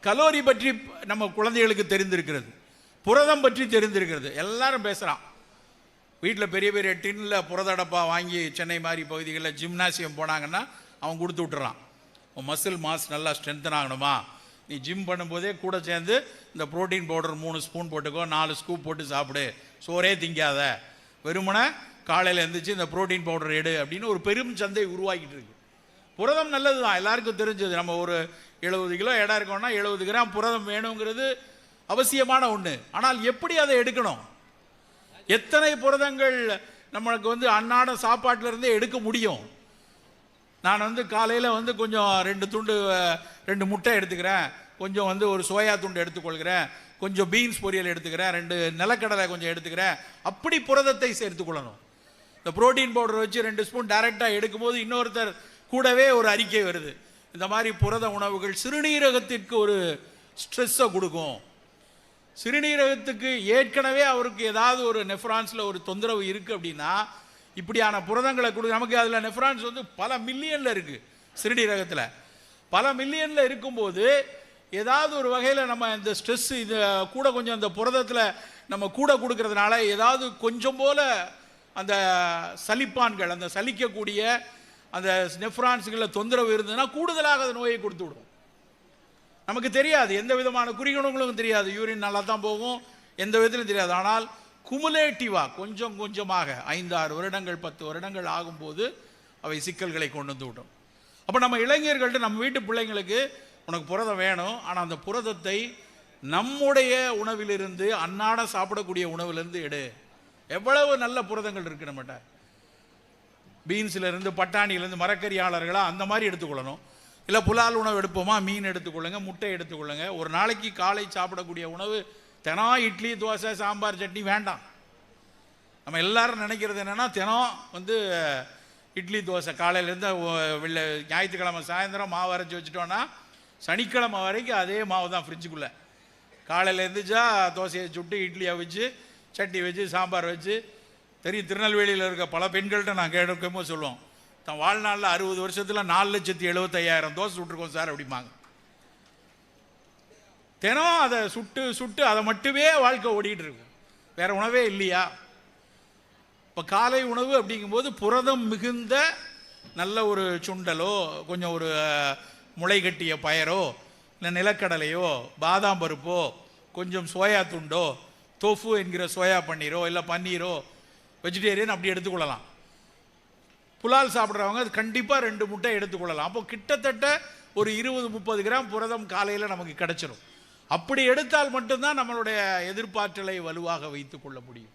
Calorie பற்றி நம்ம குழந்தைகளுக்கு தெரிந்திருக்கிறது, புரதம் பற்றி தெரிந்திருக்கிறது. எல்லாரும் பேசுகிறான். வீட்டில் பெரிய பெரிய டின்னில் புரதடப்பா வாங்கி சென்னை மாதிரி பகுதிகளில் ஜிம்னாசியம் போனாங்கன்னா அவன் கொடுத்து விட்டுறான். மசில் மாஸ் நல்லா ஸ்ட்ரென்தன் ஆகணுமா, நீ ஜிம் பண்ணும்போதே கூட சேர்ந்து இந்த ப்ரோட்டீன் பவுடர் 3 ஸ்பூன் போட்டுக்கோ, 4 ஸ்கூப் போட்டு சாப்பிடு, சோறே திங்காத, வெறுமனை காலையில் எழுந்திரிச்சு இந்த ப்ரோட்டீன் பவுடர் எடு அப்படின்னு ஒரு பெரும் சந்தை உருவாக்கிட்டு இருக்கு. புரதம் நல்லது தான், எல்லாருக்கும் தெரிஞ்சது. நம்ம ஒரு 70 கிலோ எடை இருக்கோம்னா 70 கிராம் புரதம் வேணுங்கிறது அவசியமான ஒன்று. ஆனால் எப்படி அதை எடுக்கணும், எத்தனை புரதங்கள் நம்மளுக்கு அன்னாட சாப்பாட்டிலிருந்தே எடுக்க முடியும்? நான் காலையில் கொஞ்சம் 2 முட்டை எடுத்துக்கிறேன், கொஞ்சம் ஒரு சோயா துண்டு எடுத்துக்கொள்கிறேன், கொஞ்சம் பீன்ஸ் பொரியல் எடுத்துக்கிறேன், 2 நிலக்கடலை கொஞ்சம் எடுத்துக்கிறேன். அப்படி புரதத்தை சேர்த்துக்கொள்ளணும். இந்த புரோட்டீன் பவுடர் வச்சு 2 ஸ்பூன் டைரெக்டாக எடுக்கும்போது இன்னொருத்தர் கூடவே ஒரு அறிக்கை வருது, இந்த மாதிரி புரத உணவுகள் சிறுநீரகத்திற்கு ஒரு ஸ்ட்ரெஸ்ஸை கொடுக்கும். சிறுநீரகத்துக்கு ஏற்கனவே அவருக்கு ஏதாவது ஒரு நெஃப்ரான்ஸில் ஒரு தொந்தரவு இருக்குது அப்படின்னா இப்படியான புரதங்களை கொடுக்க, நமக்கு அதில் நெஃப்ரான்ஸ் பல மில்லியனில் இருக்குது. சிறுநீரகத்தில் பல மில்லியனில் இருக்கும்போது ஏதாவது ஒரு வகையில் நம்ம இந்த ஸ்ட்ரெஸ் இது கூட கொஞ்சம் அந்த புரதத்தில் நம்ம கூட கொடுக்கறதுனால ஏதாவது கொஞ்சம் போல் அந்த சலிப்பான்கள், அந்த சலிக்கக்கூடிய அந்த நெஃப்ரான்ஸுகளில் தொந்தரவு இருந்ததுன்னா கூடுதலாக அந்த நோயை கொடுத்து விடும். நமக்கு தெரியாது, எந்த விதமான குறிகுணங்களும் தெரியாது, யூரின் நல்லா தான் போகும், எந்த விதத்திலும் தெரியாது. ஆனால் குமுலேட்டிவாக கொஞ்சம் கொஞ்சமாக 5-6 வருடங்கள் 10 வருடங்கள் ஆகும்போது அவை சிக்கல்களை கொண்டு வந்து விடும். அப்போ நம்ம இளைஞர்கள்ட்ட, நம்ம வீட்டு பிள்ளைங்களுக்கு உனக்கு புரதம் வேணும், ஆனால் அந்த புரதத்தை நம்முடைய உணவிலிருந்து, அன்னாட சாப்பிடக்கூடிய உணவிலிருந்து எடு. எவ்வளவு நல்ல புரதங்கள் இருக்குது நம்மகிட்ட. பீன்ஸிலிருந்து, பட்டாணியிலேருந்து, மரக்கறியாளர்களாக அந்த மாதிரி எடுத்துக்கொள்ளணும். இல்லை புலால் உணவு எடுப்போமா, மீன் எடுத்துக்கொள்ளுங்க, முட்டை எடுத்துக்கொள்ளுங்க. ஒரு நாளைக்கு காலை சாப்பிடக்கூடிய உணவு தினம் இட்லி, தோசை, சாம்பார், சட்னி வேண்டாம். நம்ம எல்லாரும் நினைக்கிறது என்னென்னா, தினம் இட்லி தோசை காலையிலேருந்து ஞாயிற்றுக்கிழமை சாயந்தரம் மாவு அரைச்சி வச்சுட்டோன்னா சனிக்கிழமை வரைக்கும் அதே மாவு தான் ஃப்ரிட்ஜுக்குள்ளே. காலையில் எழுந்திரிச்சா தோசையை சுட்டு, இட்லியை வச்சு, சட்னி வச்சு, சாம்பார் வச்சு. தெரியும், திருநெல்வேலியில் இருக்க பல பெண்கள்கிட்ட நான் கேட்கும்போது சொல்லுவோம், தன் வாழ்நாளில் 60 வருஷத்தில் 4,75,000 தோசை சுட்டுருக்கோம் சார் அப்படிம்பாங்க. தினம் அதை சுட்டு அதை மட்டுமே வாழ்க்கை ஓடிட்டு இருக்கும், வேற உணவே இல்லையா? இப்போ காலை உணவு அப்படிங்கும்போது புரதம் மிகுந்த நல்ல ஒரு சுண்டலோ, கொஞ்சம் ஒரு முளை கட்டிய பயரோ, இல்லை நிலக்கடலையோ, பாதாம் பருப்போ, கொஞ்சம் சோயா துண்டோ, தோஃபு என்கிற சோயா பன்னீரோ, இல்லை பன்னீரோ, வெஜிடேரியன் அப்படி எடுத்துக்கொள்ளலாம். புலால் சாப்பிட்றவங்க அது கண்டிப்பாக 2 முட்டை எடுத்துக்கொள்ளலாம். அப்போ கிட்டத்தட்ட ஒரு 20-30 கிராம் புரதம் காலையில் நமக்கு கிடைச்சிடும். அப்படி எடுத்தால் மட்டும்தான் நம்மளுடைய எதிர்ப்பாற்றலை வலுவாக வைத்துக் கொள்ள முடியும்.